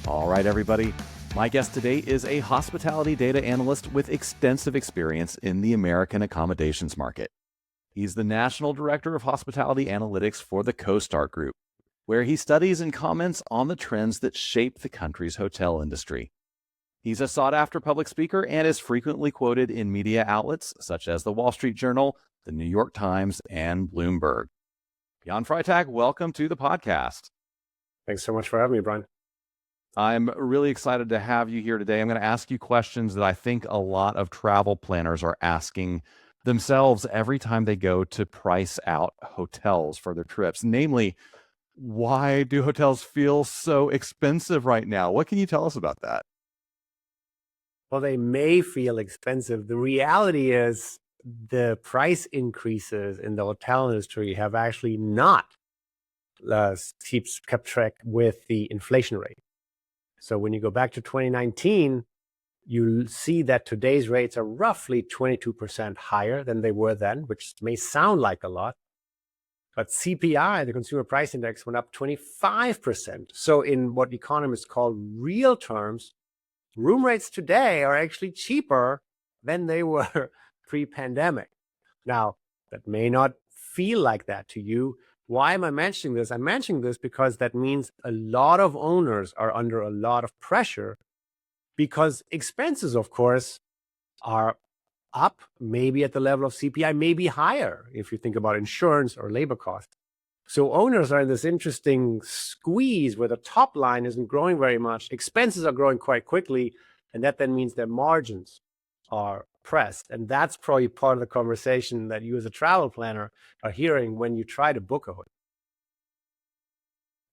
All right, everybody. My guest today is a hospitality data analyst with extensive experience in the American accommodations market. He's the National Director of Hospitality Analytics for the CoStar Group, where he studies and comments on the trends that shape the country's hotel industry. He's a sought-after public speaker and is frequently quoted in media outlets such as the Wall Street Journal, the New York Times, and Bloomberg. Jan Freitag, welcome to the podcast. Thanks so much for having me, Brian. I'm really excited to have you here today. I'm going to ask you questions that I think a lot of travel planners are asking themselves every time they go to price out hotels for their trips. Namely, why do hotels feel so expensive right now? What can you tell us about that? Well, they may feel expensive. The reality is the price increases in the hotel industry have actually not kept track with the inflation rate. So when you go back to 2019, you'll see that today's rates are roughly 22% higher than they were then, which may sound like a lot. But CPI, the Consumer Price Index, went up 25%. So in what economists call real terms, room rates today are actually cheaper than they were pre-pandemic. Now, that may not feel like that to you. Why am I mentioning this? I'm mentioning this because that means a lot of owners are under a lot of pressure because expenses, of course, are up, maybe at the level of CPI, maybe higher if you think about insurance or labor costs. So owners are in this interesting squeeze where the top line isn't growing very much. Expenses are growing quite quickly, and that then means their margins are pressed. And that's probably part of the conversation that you as a travel planner are hearing when you try to book a hotel.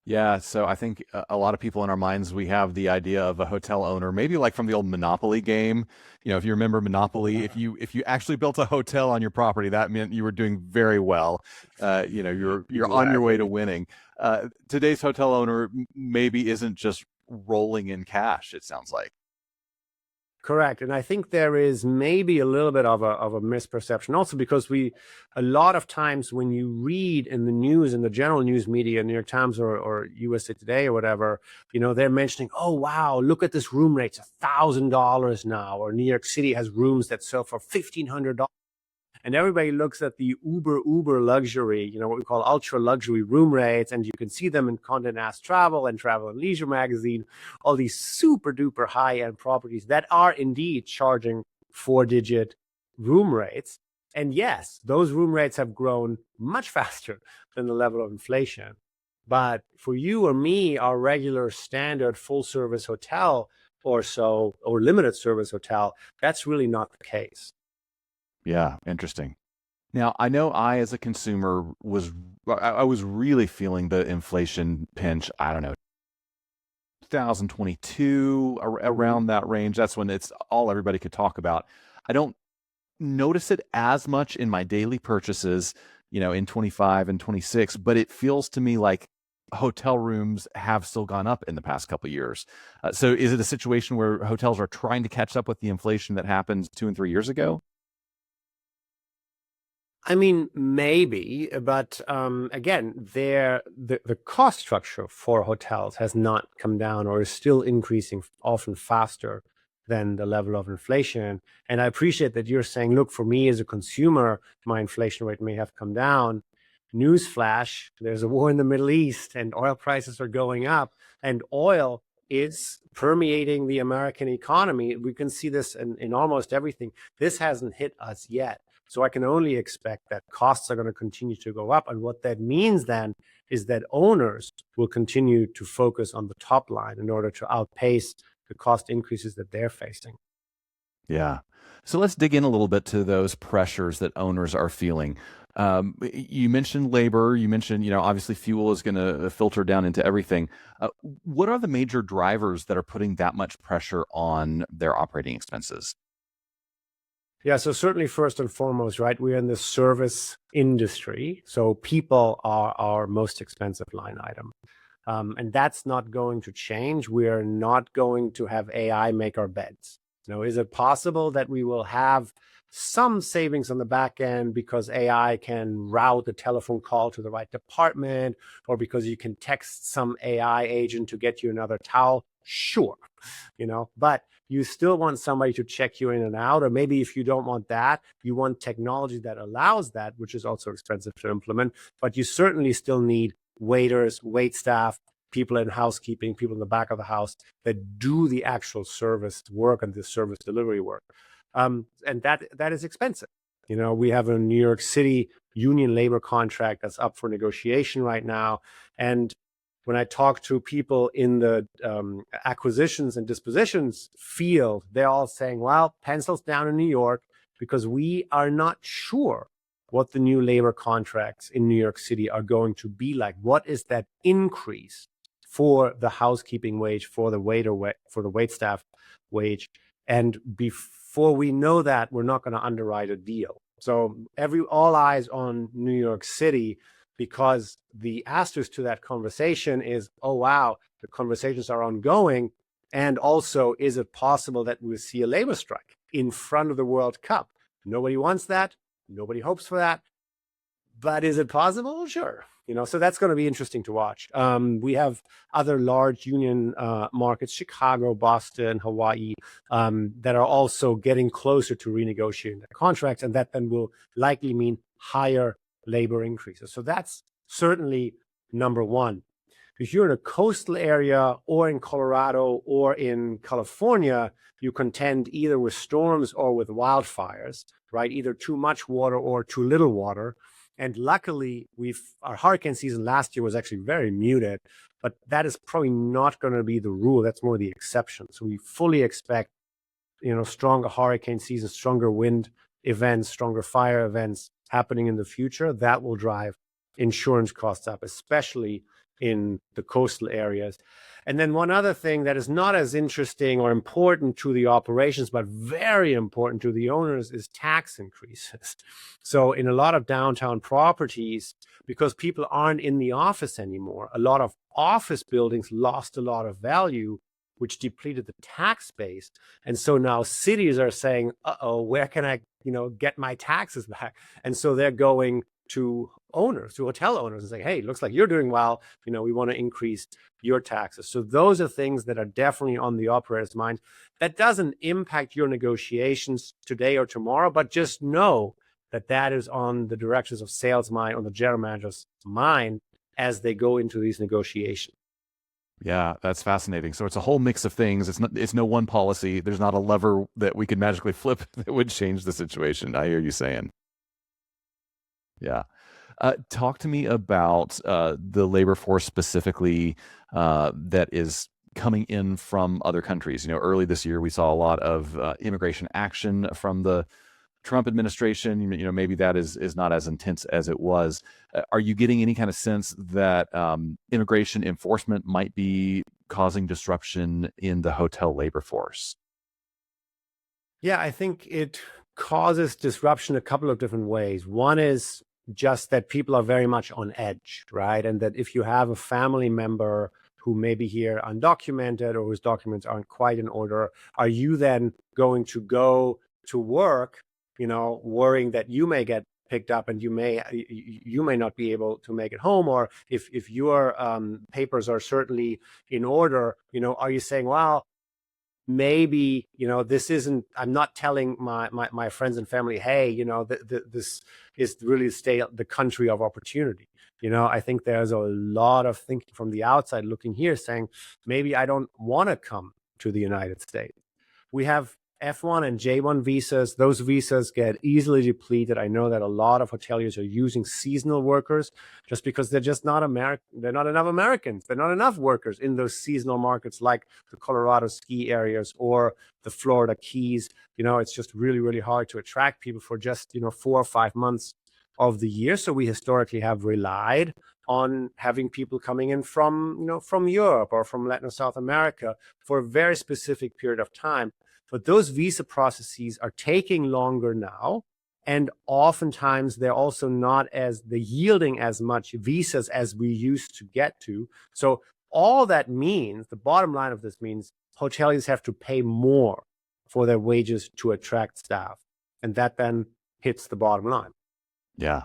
Yeah, so I think a lot of people in our minds, we have the idea of a hotel owner, maybe like from the old Monopoly game. You know, if you remember Monopoly, if you actually built a hotel on your property, that meant you were doing very well. You're on your way to winning. Today's hotel owner maybe isn't just rolling in cash, it sounds like. Correct. And I think there is maybe a little bit of a misperception also because a lot of times when you read in the news, in the general news media, New York Times or USA Today or whatever, they're mentioning, oh, wow, look at this room rate's $1,000 now, or New York City has rooms that sell for $1,500. And everybody looks at the uber luxury, what we call ultra luxury room rates. And you can see them in Condé Nast Travel and Travel and Leisure magazine, all these super duper high end properties that are indeed charging 4-digit room rates. And yes, those room rates have grown much faster than the level of inflation. But for you or me, our regular standard full service hotel or limited service hotel, that's really not the case. Yeah, interesting. Now, I know I, as a consumer, I was really feeling the inflation pinch, I don't know, 2022, around that range. That's when it's all everybody could talk about. I don't notice it as much in my daily purchases, in 25 and 26, but it feels to me like hotel rooms have still gone up in the past couple of years. So is it a situation where hotels are trying to catch up with the inflation that happened 2 and 3 years ago? I mean, maybe, but again, the cost structure for hotels has not come down or is still increasing often faster than the level of inflation. And I appreciate that you're saying, look, for me as a consumer, my inflation rate may have come down. Newsflash, there's a war in the Middle East and oil prices are going up, and oil is permeating the American economy. We can see this in almost everything. This hasn't hit us yet. So I can only expect that costs are going to continue to go up. And what that means then is that owners will continue to focus on the top line in order to outpace the cost increases that they're facing. Yeah. So let's dig in a little bit to those pressures that owners are feeling. You mentioned labor. You mentioned, obviously fuel is going to filter down into everything. What are the major drivers that are putting that much pressure on their operating expenses? Yeah, so certainly first and foremost, right, we're in the service industry. So people are our most expensive line item. And that's not going to change. We are not going to have AI make our beds. Is it possible that we will have some savings on the back end because AI can route the telephone call to the right department, or because you can text some AI agent to get you another towel? Sure, but you still want somebody to check you in and out. Or maybe if you don't want that, you want technology that allows that, which is also expensive to implement. But you certainly still need waiters, wait staff, people in housekeeping, people in the back of the house that do the actual service work and the service delivery work. And that is expensive. We have a New York City union labor contract that's up for negotiation right now. And when I talk to people in the acquisitions and dispositions field, they're all saying, well, pencils down in New York, because we are not sure what the new labor contracts in New York City are going to be like. What is that increase for the housekeeping wage, for the wait staff wage? And before we know that, we're not going to underwrite a deal. So all eyes on New York City, because the asterisk to that conversation is, oh, wow, the conversations are ongoing. And also, is it possible that we'll see a labor strike in front of the World Cup? Nobody wants that. Nobody hopes for that. But is it possible? Sure. So that's going to be interesting to watch. We have other large union markets, Chicago, Boston, Hawaii, that are also getting closer to renegotiating their contracts. And that then will likely mean higher labor increases. So that's certainly number one. If you're in a coastal area or in Colorado or in California, you contend either with storms or with wildfires, right? Either too much water or too little water. And luckily, our hurricane season last year was actually very muted, but that is probably not going to be the rule. That's more the exception. So we fully expect, stronger hurricane season, stronger wind events, stronger fire events happening in the future. That will drive insurance costs up, especially in the coastal areas. And then one other thing that is not as interesting or important to the operations, but very important to the owners, is tax increases. So in a lot of downtown properties, because people aren't in the office anymore, a lot of office buildings lost a lot of value, which depleted the tax base. And so now cities are saying, uh-oh, where can I, get my taxes back? And so they're going to hotel owners and say, hey, looks like you're doing well. We want to increase your taxes. So those are things that are definitely on the operator's mind. That doesn't impact your negotiations today or tomorrow, but just know that is on the directors of sales mind, on the general manager's mind as they go into these negotiations. Yeah, that's fascinating. So it's a whole mix of things. It's no one policy. There's not a lever that we could magically flip that would change the situation. I hear you saying. Yeah. Talk to me about the labor force specifically that is coming in from other countries. Early this year, we saw a lot of immigration action from the Trump administration. Maybe that is not as intense as it was. Are you getting any kind of sense that immigration enforcement might be causing disruption in the hotel labor force? Yeah, I think it causes disruption a couple of different ways. One is just that people are very much on edge, right? And that if you have a family member who may be here undocumented or whose documents aren't quite in order, are you then going to go to work, worrying that you may get picked up and you may not be able to make it home? Or if your papers are certainly in order, are you saying, well, maybe, this isn't, I'm not telling my friends and family, hey, this is really the country of opportunity. I think there's a lot of thinking from the outside looking here saying, maybe I don't want to come to the United States. We have F1 and J1 visas. Those visas get easily depleted. I know that a lot of hoteliers are using seasonal workers just because they're just not American. They're not enough Americans. They're not enough workers in those seasonal markets like the Colorado ski areas or the Florida Keys. It's just really, really hard to attract people for just, 4 or 5 months of the year. So we historically have relied on having people coming in from Europe or from Latin or South America for a very specific period of time. But those visa processes are taking longer now. And oftentimes they're also not yielding as much visas as we used to get to. So all that means, the bottom line of this means hoteliers have to pay more for their wages to attract staff. And that then hits the bottom line. Yeah.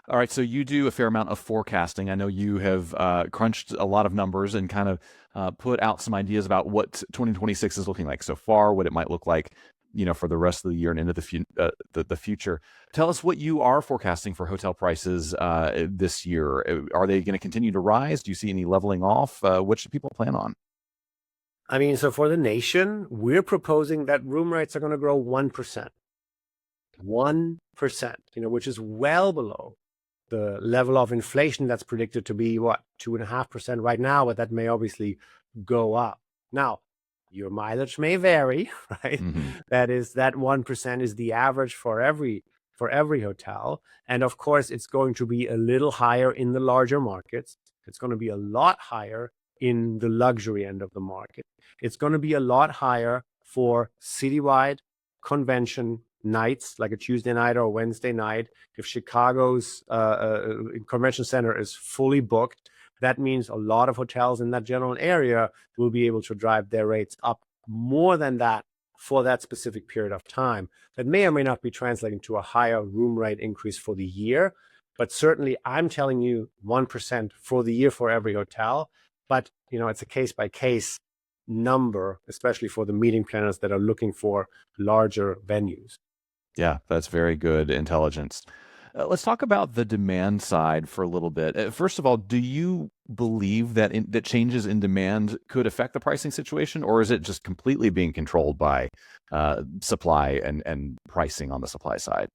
All right. So you do a fair amount of forecasting. I know you have crunched a lot of numbers and kind of put out some ideas about what 2026 is looking like so far, what it might look like, for the rest of the year and into the future. Tell us what you are forecasting for hotel prices this year. Are they going to continue to rise? Do you see any leveling off? What should people plan on? I mean, so for the nation, we're proposing that room rates are going to grow 1%. 1%, which is well below the level of inflation that's predicted to be, 2.5% right now, but that may obviously go up. Now, your mileage may vary, right? Mm-hmm. That 1% is the average for every hotel. And of course, it's going to be a little higher in the larger markets. It's going to be a lot higher in the luxury end of the market. It's going to be a lot higher for citywide convention nights, like a Tuesday night or a Wednesday night. If Chicago's convention center is fully booked, that means a lot of hotels in that general area will be able to drive their rates up more than that for that specific period of time. That may or may not be translating to a higher room rate increase for the year, but certainly I'm telling you 1% for the year for every hotel. But, it's a case by case number, especially for the meeting planners that are looking for larger venues. Yeah, that's very good intelligence. Let's talk about the demand side for a little bit. First of all, do you believe that that changes in demand could affect the pricing situation, or is it just completely being controlled by supply and pricing on the supply side?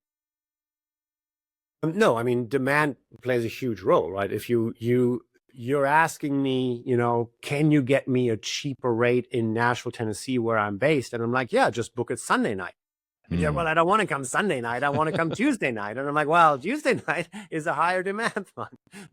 No, I mean, demand plays a huge role, right? If you're asking me, can you get me a cheaper rate in Nashville, Tennessee, where I'm based? And I'm like, yeah, just book it Sunday night. Yeah, well, I don't want to come Sunday night. I want to come Tuesday night. And I'm like, well, Tuesday night is a higher demand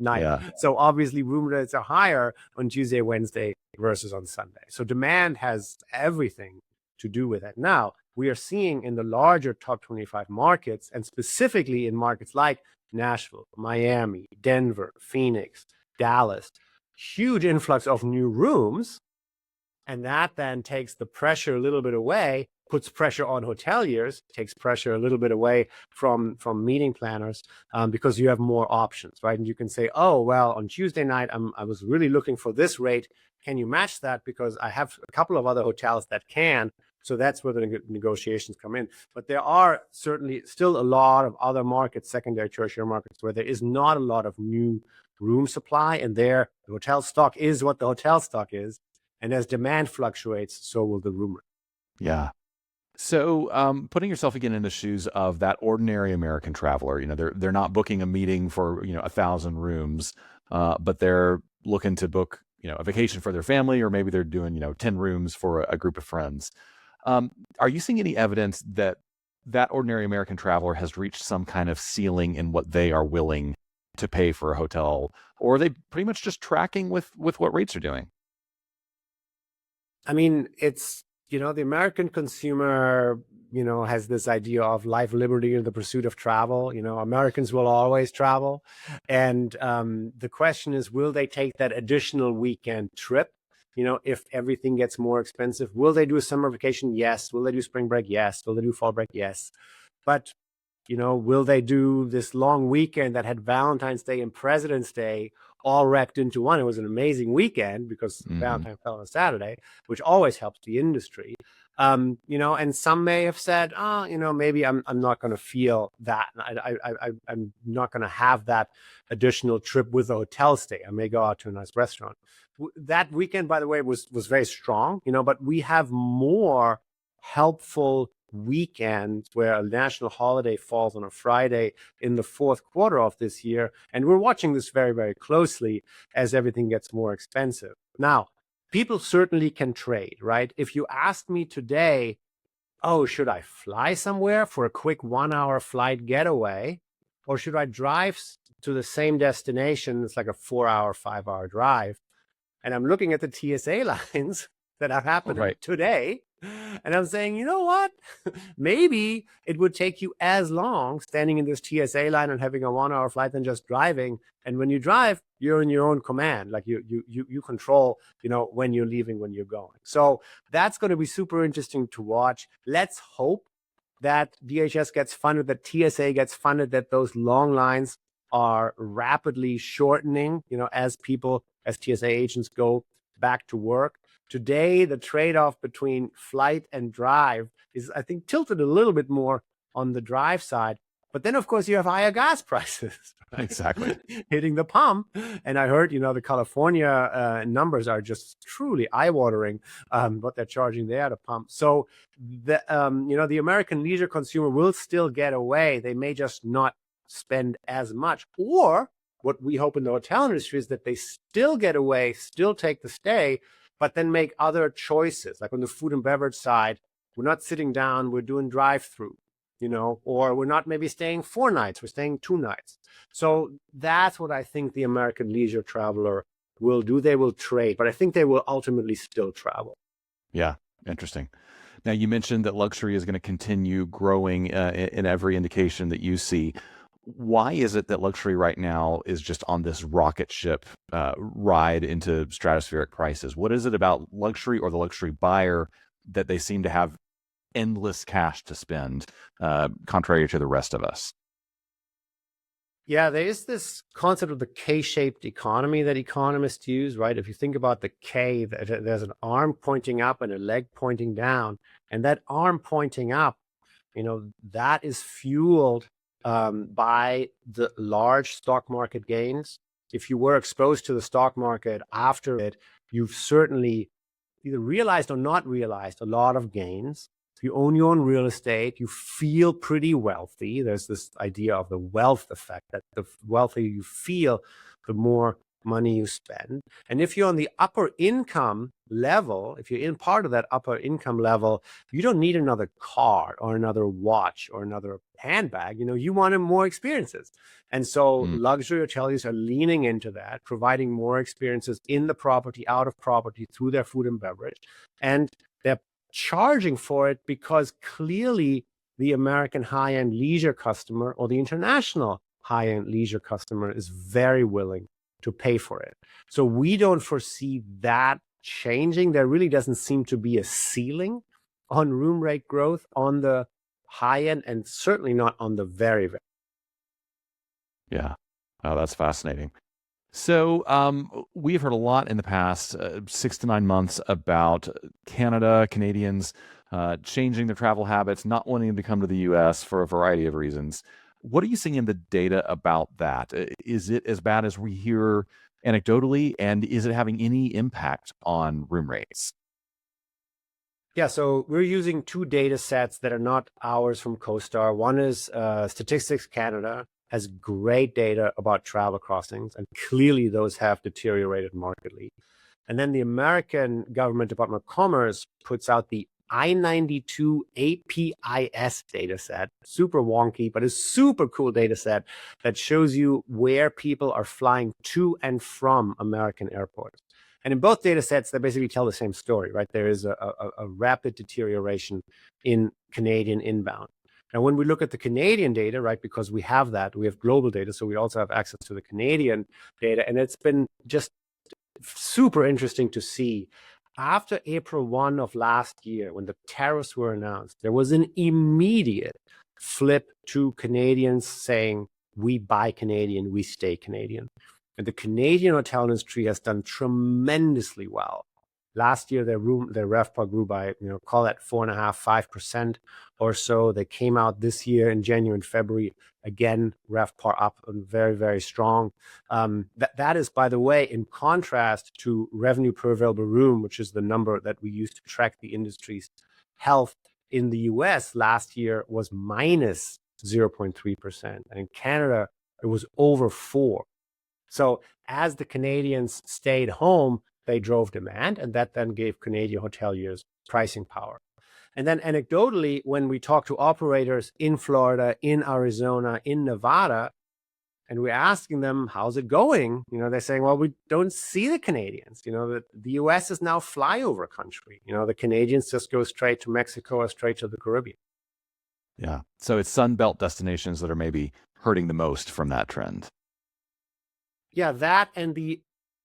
night. Yeah. So obviously room rates are higher on Tuesday, Wednesday versus on Sunday. So demand has everything to do with it. Now, we are seeing in the larger top 25 markets, and specifically in markets like Nashville, Miami, Denver, Phoenix, Dallas, huge influx of new rooms. And that then takes the pressure a little bit away, puts pressure on hoteliers, takes pressure a little bit away from meeting planners, because you have more options, right? And you can say, oh, well, on Tuesday night, I was really looking for this rate. Can you match that? Because I have a couple of other hotels that can. So that's where the negotiations come in. But there are certainly still a lot of other markets, secondary, tertiary markets, where there is not a lot of new room supply. And there, the hotel stock is what the hotel stock is. And as demand fluctuates, so will the room rate. Yeah. So, putting yourself again in the shoes of that ordinary American traveler, they're not booking a meeting for 1,000 rooms, but they're looking to book a vacation for their family, or maybe they're doing 10 rooms for a group of friends. Are you seeing any evidence that that ordinary American traveler has reached some kind of ceiling in what they are willing to pay for a hotel, or are they pretty much just tracking with what rates are doing? I mean, it's, the American consumer, has this idea of life, liberty, and the pursuit of travel. Americans will always travel. And the question is, will they take that additional weekend trip? If everything gets more expensive, will they do a summer vacation? Yes. Will they do spring break? Yes. Will they do fall break? Yes. But, will they do this long weekend that had Valentine's Day and President's Day all wrapped into one? It was an amazing weekend because Valentine fell on a Saturday, which always helps the industry. And some may have said, maybe I'm not going to feel that. I'm not going to have that additional trip with a hotel stay. I may go out to a nice restaurant. That weekend, by the way, was very strong, but we have more helpful weekends where a national holiday falls on a Friday in the fourth quarter of this year. And we're watching this very, very closely as everything gets more expensive. Now, people certainly can trade, right? If you asked me today, oh, should I fly somewhere for a quick 1-hour flight getaway? Or should I drive to the same destination? It's like a 4-hour, 5-hour drive. And I'm looking at the TSA lines that are happening today. And I'm saying, you know what? Maybe it would take you as long standing in this TSA line and having a 1 hour flight than just driving. And when you drive, you're in your own command. Like you control, when you're leaving, when you're going. So that's going to be super interesting to watch. Let's hope that DHS gets funded, that TSA gets funded, that those long lines are rapidly shortening, as TSA agents go back to work. Today, the trade-off between flight and drive is, I think, tilted a little bit more on the drive side. But then, of course, you have higher gas prices, right? Exactly. Hitting the pump. And I heard, the California numbers are just truly eye-watering, what they're charging there at a pump. So, the American leisure consumer will still get away. They may just not spend as much. Or what we hope in the hotel industry is that they still get away, still take the stay, but then make other choices. Like on the food and beverage side, we're not sitting down, we're doing drive-through, or we're not maybe staying 4 nights, we're staying 2 nights. So that's what I think the American leisure traveler will do. They will trade, but I think they will ultimately still travel. Yeah, interesting. Now, you mentioned that luxury is going to continue growing in every indication that you see. Why is it that luxury right now is just on this rocket ship ride into stratospheric prices? What is it about luxury or the luxury buyer that they seem to have endless cash to spend, contrary to the rest of us? Yeah, there is this concept of the K-shaped economy that economists use, right? If you think about the K, there's an arm pointing up and a leg pointing down. And that arm pointing up, that is fueled by the large stock market gains. If you were exposed to the stock market after it, you've certainly either realized or not realized a lot of gains. If you own your own real estate, you feel pretty wealthy. There's this idea of the wealth effect, that the wealthier you feel, the more money you spend. And if you're on the upper income level, if you're in part of that upper income level, you don't need another car or another watch or another handbag. You wanted more experiences. And so luxury hoteliers are leaning into that, providing more experiences in the property, out of property, through their food and beverage. And they're charging for it because clearly the American high-end leisure customer or the international high-end leisure customer is very willing to pay for it. So we don't foresee that changing. There really doesn't seem to be a ceiling on room rate growth on the high end, and certainly not on the very, very. Yeah. Oh, that's fascinating. So we've heard a lot in the past 6 to 9 months about Canadians changing their travel habits, not wanting to come to the U.S. for a variety of reasons. What are you seeing in the data about that? Is it as bad as we hear anecdotally, and is it having any impact on room rates? Yeah, so we're using 2 data sets that are not ours from CoStar. One is Statistics Canada has great data about travel crossings, and clearly those have deteriorated markedly. And then the American government Department of Commerce puts out the I-92 APIS data set, super wonky, but a super cool data set that shows you where people are flying to and from American airports. And in both data sets, they basically tell the same story, right? There is a rapid deterioration in Canadian inbound. Now, when we look at the Canadian data, right, because we have global data, so we also have access to the Canadian data, and it's been just super interesting to see. After April 1 of last year, when the tariffs were announced, there was an immediate flip to Canadians saying, we buy Canadian, we stay Canadian. And the Canadian hotel industry has done tremendously well. Last year, their RevPAR grew by, call that 4.5%, 5% or so. They came out this year in January and February, again, RevPAR up and very, very strong. That is, by the way, in contrast to revenue per available room, which is the number that we use to track the industry's health. In the US last year was minus 0.3%. And in Canada, it was over 4%. So as the Canadians stayed home, they drove demand, and that then gave Canadian hoteliers pricing power. And then anecdotally, when we talk to operators in Florida, in Arizona, in Nevada, and we're asking them, how's it going? They're saying, well, we don't see the Canadians. The US is now flyover country. The Canadians just go straight to Mexico or straight to the Caribbean. Yeah. So it's Sunbelt destinations that are maybe hurting the most from that trend. Yeah, that and the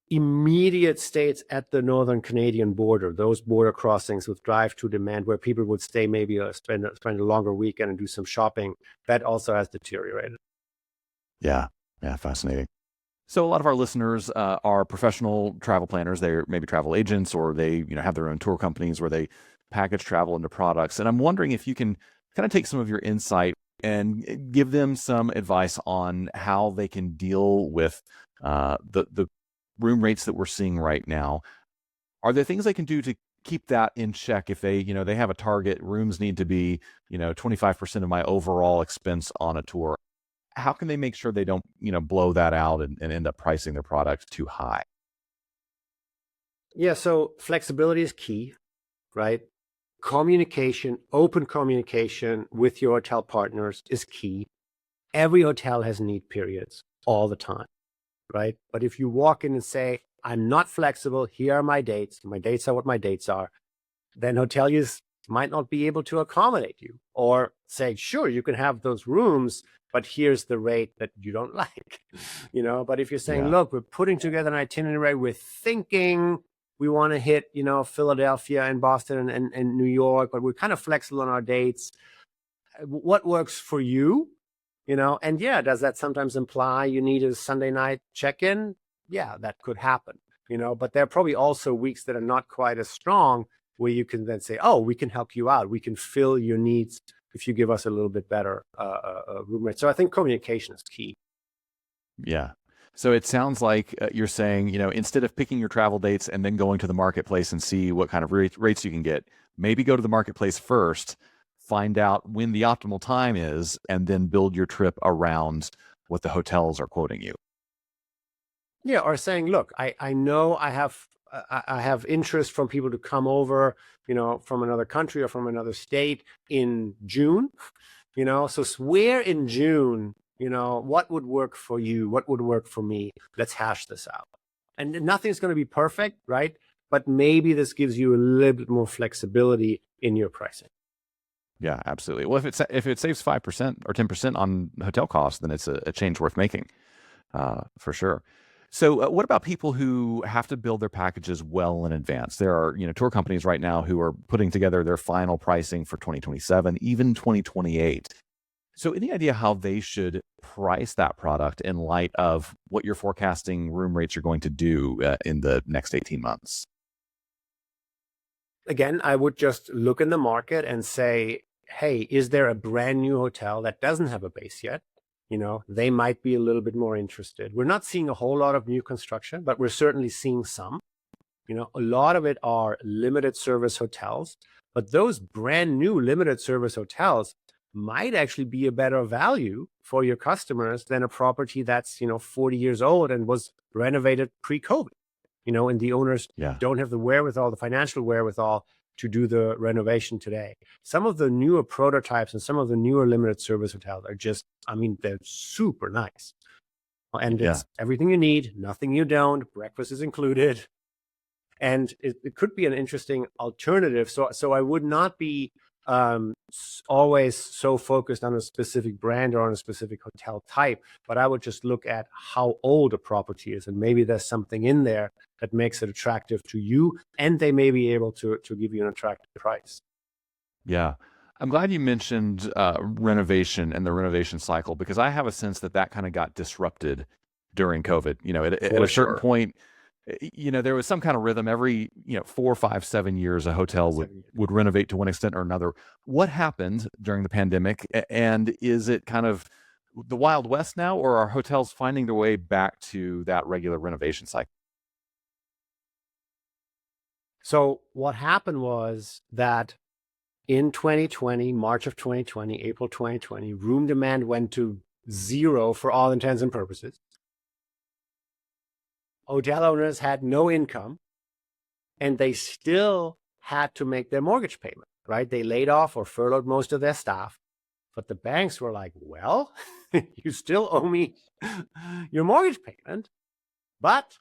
immediate states at the northern Canadian border, those border crossings with drive-to demand where people would stay, maybe spend a longer weekend and do some shopping, that also has deteriorated. Yeah, fascinating. So a lot of our listeners are professional travel planners. They're maybe travel agents, or they have their own tour companies where they package travel into products. And I'm wondering if you can kind of take some of your insight and give them some advice on how they can deal with the room rates that we're seeing right now. Are there things they can do to keep that in check? If they have a target, rooms need to be 25% of my overall expense on a tour. How can they make sure they don't blow that out and end up pricing their product too high? Yeah, so flexibility is key, right? Communication, open communication with your hotel partners is key. Every hotel has need periods all the time, right? But if you walk in and say, I'm not flexible, here are my dates are what my dates are, then hoteliers might not be able to accommodate you, or say, sure, you can have those rooms, but here's the rate that you don't like. But if you're saying, look, we're putting together an itinerary, we're thinking we want to hit, Philadelphia and Boston and New York, but we're kind of flexible on our dates. What works for you? And yeah, does that sometimes imply you need a Sunday night check-in? Yeah, that could happen, but there are probably also weeks that are not quite as strong where you can then say, oh, we can help you out. We can fill your needs if you give us a little bit better room rate. So I think communication is key. Yeah. So it sounds like you're saying, instead of picking your travel dates and then going to the marketplace and see what kind of rates you can get, maybe go to the marketplace first, find out when the optimal time is, and then build your trip around what the hotels are quoting you. Yeah, or saying, look, I know I have interest from people to come over, from another country or from another state in June, so where in June, what would work for you? What would work for me? Let's hash this out. And nothing's going to be perfect, right? But maybe this gives you a little bit more flexibility in your pricing. Yeah, absolutely. Well, if it saves 5% or 10% on hotel costs, then it's a change worth making, for sure. So what about people who have to build their packages well in advance? There are, tour companies right now who are putting together their final pricing for 2027, even 2028. So any idea how they should price that product in light of what you're forecasting room rates are going to do in the next 18 months? Again, I would just look in the market and say, hey, is there a brand new hotel that doesn't have a base yet? They might be a little bit more interested. We're not seeing a whole lot of new construction, but we're certainly seeing some. A lot of it are limited service hotels, but those brand new limited service hotels might actually be a better value for your customers than a property that's, 40 years old and was renovated pre-COVID. And the owners don't have the wherewithal, the financial wherewithal to do the renovation today. Some of the newer prototypes and some of the newer limited service hotels are just, they're super nice. And it's everything you need, nothing you don't, breakfast is included. And it could be an interesting alternative. So I would not be always so focused on a specific brand or on a specific hotel type, but I would just look at how old a property is, and maybe there's something in there that makes it attractive to you, and they may be able to give you an attractive price. Yeah. I'm glad you mentioned renovation and the renovation cycle, because I have a sense that kind of got disrupted during COVID. At a certain point, there was some kind of rhythm. Every 4, 5, 7 years, a hotel would renovate to one extent or another. What happened during the pandemic, and is it kind of the Wild West now, or are hotels finding their way back to that regular renovation cycle? So what happened was that in 2020, March of 2020, April 2020, room demand went to zero for all intents and purposes. Hotel owners had no income, and they still had to make their mortgage payment, right? They laid off or furloughed most of their staff. But the banks were like, well, you still owe me your mortgage payment. But,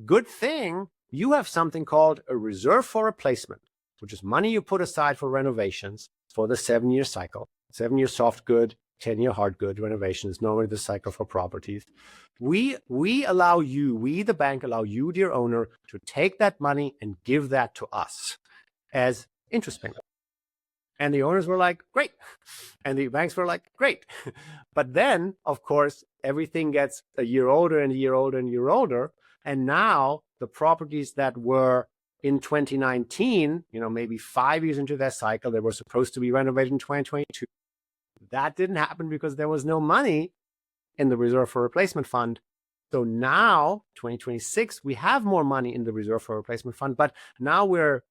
good thing you have something called a reserve for replacement, which is money you put aside for renovations for the 7-year cycle. 7-year soft good, 10-year hard good renovation is normally the cycle for properties. We allow you, we the bank allow you, dear owner, to take that money and give that to us as interest payment. And the owners were like, great. And the banks were like, great. But then, of course, everything gets a year older and a year older and a year older. And now the properties that were in 2019, maybe 5 years into their cycle, they were supposed to be renovated in 2022. That didn't happen because there was no money in the reserve for replacement fund. So now, 2026, we have more money in the reserve for replacement fund, but now we're,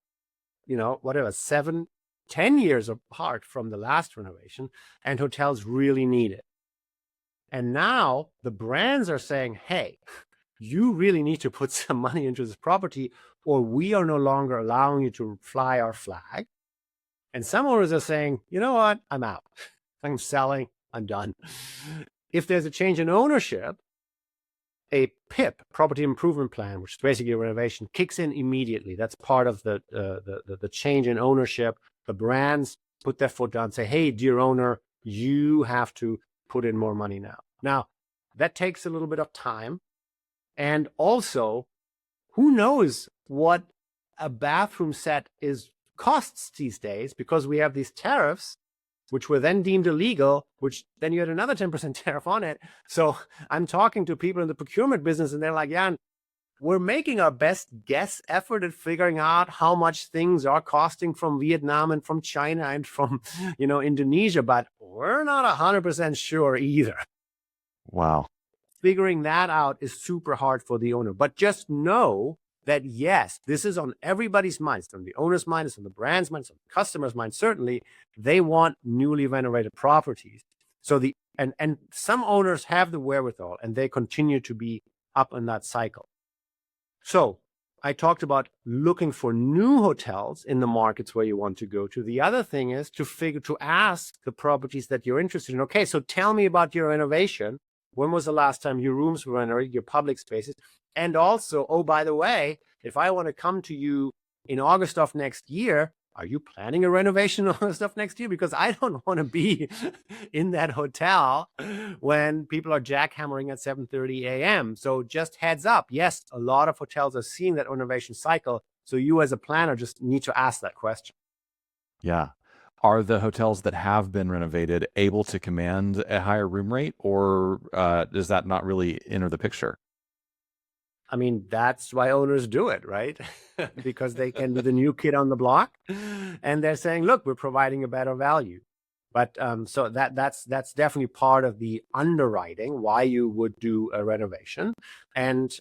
10 years apart from the last renovation, and hotels really need it. And now the brands are saying, hey, you really need to put some money into this property, or we are no longer allowing you to fly our flag. And some owners are saying, you know what, I'm out. I'm selling, I'm done. If there's a change in ownership, a PIP, property improvement plan, which is basically a renovation, kicks in immediately. That's part of the change in ownership. The brands put their foot down and say, hey, dear owner, you have to put in more money now. Now, that takes a little bit of time. And also, who knows what a bathroom set costs these days, because we have these tariffs, which were then deemed illegal, which then you had another 10% tariff on it. So I'm talking to people in the procurement business, and they're like, yeah, we're making our best guess effort at figuring out how much things are costing from Vietnam and from China and from, Indonesia, but we're not 100% sure either. Wow. Figuring that out is super hard for the owner. But just know that, yes, this is on everybody's mind. It's on the owner's mind, it's on the brand's mind, it's on the customer's mind. Certainly, they want newly renovated properties. So and some owners have the wherewithal, and they continue to be up in that cycle. So I talked about looking for new hotels in the markets where you want to go to. The other thing is to ask the properties that you're interested in. Okay, so tell me about your renovation. When was the last time your rooms were renovated, your public spaces? And also, oh, by the way, if I want to come to you in August of next year, are you planning a renovation or stuff next year? Because I don't want to be in that hotel when people are jackhammering at 7:30 a.m. So just heads up. Yes, a lot of hotels are seeing that renovation cycle. So you as a planner just need to ask that question. Yeah. Are the hotels that have been renovated able to command a higher room rate, or does that not really enter the picture? I mean, that's why owners do it, right? Because they can be the new kid on the block, and they're saying, look, we're providing a better value. But so that's definitely part of the underwriting, why you would do a renovation. And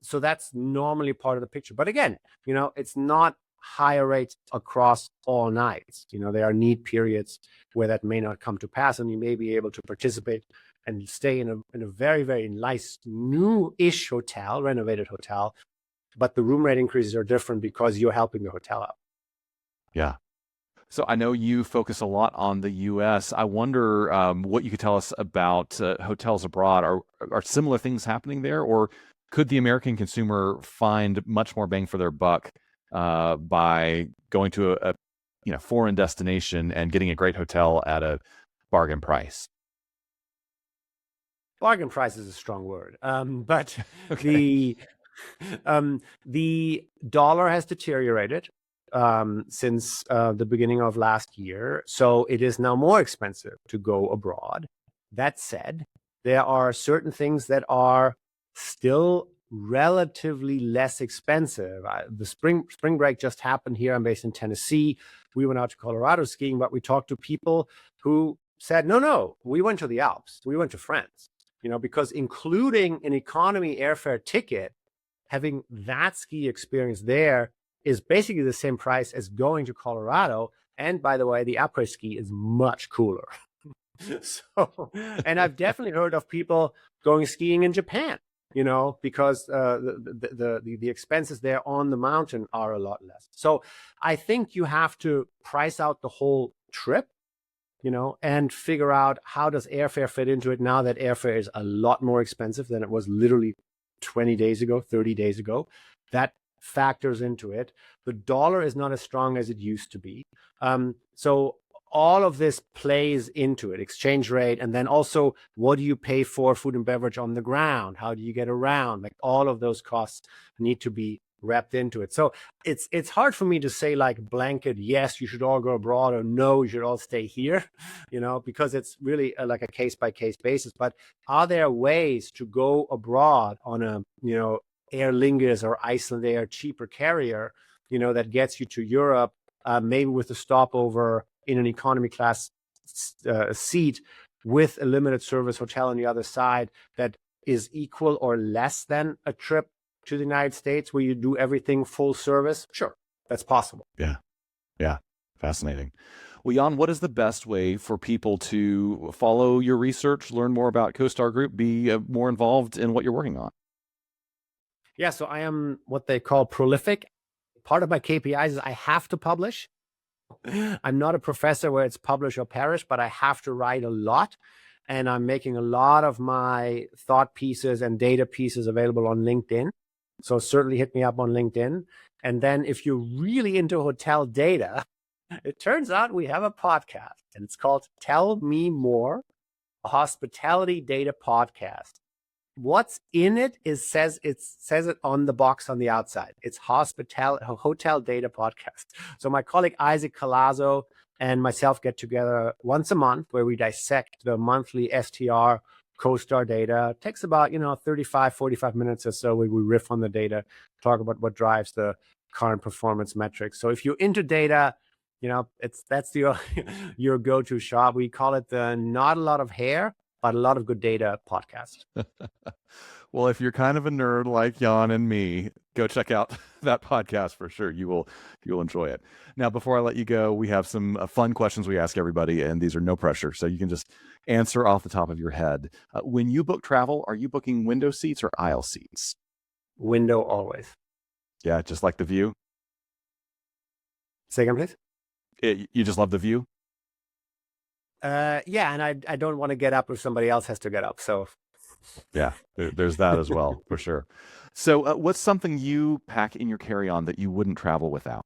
so that's normally part of the picture. But again, it's not higher rates across all nights. There are need periods where that may not come to pass, and you may be able to participate and stay in a very, very nice new-ish hotel, renovated hotel, but the room rate increases are different because you're helping the hotel out. Yeah. So I know you focus a lot on the U.S. I wonder what you could tell us about hotels abroad. Are similar things happening there, or could the American consumer find much more bang for their buck by going to a foreign destination and getting a great hotel at a bargain price? Bargain price is a strong word, but okay. The dollar has deteriorated since the beginning of last year, so it is now more expensive to go abroad. That said, there are certain things that are still relatively less expensive. The spring break just happened here. I'm based in Tennessee. We went out to Colorado skiing, but we talked to people who said, no, we went to the Alps. We went to France. Because including an economy airfare ticket, having that ski experience there is basically the same price as going to Colorado. And by the way, the après ski is much cooler. And I've definitely heard of people going skiing in Japan, because the expenses there on the mountain are a lot less. So I think you have to price out the whole trip and figure out how does airfare fit into it now that airfare is a lot more expensive than it was literally 20 days ago, 30 days ago. That factors into it. The dollar is not as strong as it used to be. So all of this plays into it, exchange rate, and then also what do you pay for food and beverage on the ground? How do you get around? Like all of those costs need to be wrapped into it. So it's hard for me to say like blanket, yes, you should all go abroad, or no, you should all stay here, because it's really like a case by case basis. But are there ways to go abroad on a, Aer Lingus or Icelandair cheaper carrier, that gets you to Europe, maybe with a stopover in an economy class seat with a limited service hotel on the other side that is equal or less than a trip to the United States where you do everything full service? Sure, that's possible. Yeah. Fascinating. Well, Jan, what is the best way for people to follow your research, learn more about CoStar Group, be more involved in what you're working on? Yeah, so I am what they call prolific. Part of my KPIs is I have to publish. I'm not a professor where it's publish or perish, but I have to write a lot. And I'm making a lot of my thought pieces and data pieces available on LinkedIn. So certainly hit me up on LinkedIn. And then if you're really into hotel data, it turns out we have a podcast, and it's called Tell Me More, a hospitality data podcast. What's in it says it on the box on the outside. It's hotel data podcast. So my colleague Isaac Collazo and myself get together once a month where we dissect the monthly STR CoStar data. It takes about 35, 45 minutes or so where we riff on the data, talk about what drives the current performance metrics. So if you're into data, that's your go-to shop. We call it the Not a Lot of Hair, but a lot of good data podcast. Well, if you're kind of a nerd like Jan and me, go check out that podcast for sure. You'll enjoy it. Now, before I let you go, we have some fun questions we ask everybody, and these are no pressure, so you can just answer off the top of your head. When you book travel, are you booking window seats or aisle seats? Window always. Yeah, just like the view? Say again, please. You just love the view? Yeah, and I don't want to get up if somebody else has to get up. So yeah, there's that as well, for sure. So what's something you pack in your carry-on that you wouldn't travel without?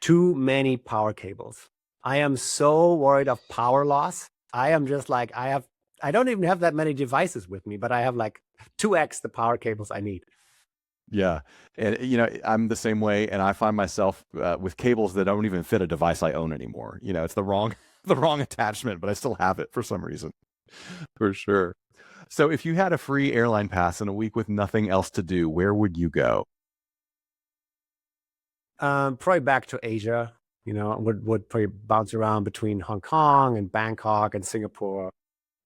Too many power cables. I am so worried of power loss. I am just like, I don't even have that many devices with me, but I have like 2x the power cables I need. Yeah. And, I'm the same way. And I find myself with cables that don't even fit a device I own anymore. It's the wrong attachment, but I still have it for some reason. For sure. So if you had a free airline pass in a week with nothing else to do, where would you go? Probably back to Asia. Would probably bounce around between Hong Kong and Bangkok and Singapore.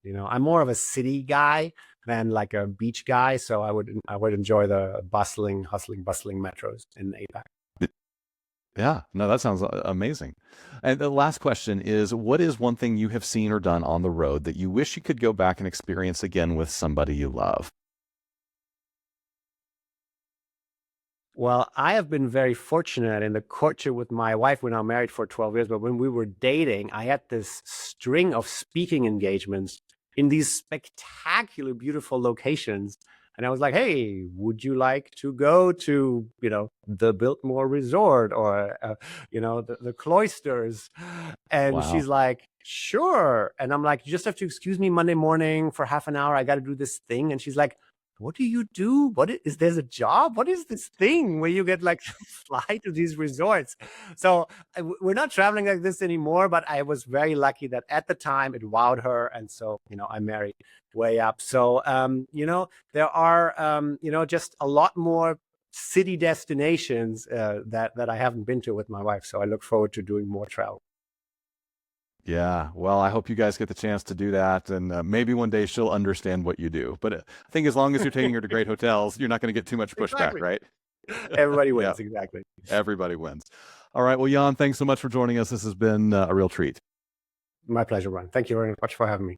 I'm more of a city guy than like a beach guy, so I would enjoy the bustling metros in APAC. Yeah, no, that sounds amazing. And the last question is, what is one thing you have seen or done on the road that you wish you could go back and experience again with somebody you love? Well, I have been very fortunate in the courtship with my wife. We're now married for 12 years, but when we were dating, I had this string of speaking engagements in these spectacular, beautiful locations. And I was like, hey, would you like to go to, the Biltmore Resort or, the Cloisters? And Wow. She's like, sure. And I'm like, you just have to excuse me Monday morning for half an hour. I got to do this thing. And she's like, what do you do? There's a job? What is this thing where you get like fly to these resorts? So we're not traveling like this anymore, but I was very lucky that at the time it wowed her. And so, I married way up. So, there are, just a lot more city destinations that I haven't been to with my wife. So I look forward to doing more travel. Yeah, well, I hope you guys get the chance to do that, and maybe one day she'll understand what you do. But I think as long as you're taking her to great hotels, you're not going to get too much pushback, Exactly. right? Everybody wins, Yeah. Exactly. Everybody wins. All right, well, Jan, thanks so much for joining us. This has been a real treat. My pleasure, Ron. Thank you very much for having me.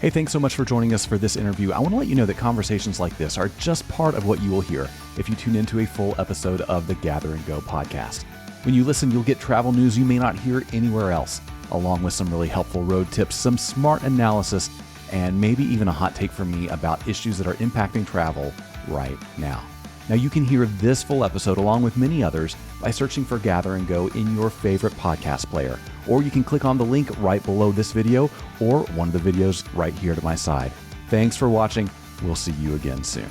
Hey, thanks so much for joining us for this interview. I want to let you know that conversations like this are just part of what you will hear if you tune into a full episode of the Gather and Go podcast. When you listen, you'll get travel news you may not hear anywhere else, along with some really helpful road tips, some smart analysis, and maybe even a hot take from me about issues that are impacting travel right now. Now, you can hear this full episode along with many others by searching for Gather and Go in your favorite podcast player, or you can click on the link right below this video or one of the videos right here to my side. Thanks for watching. We'll see you again soon.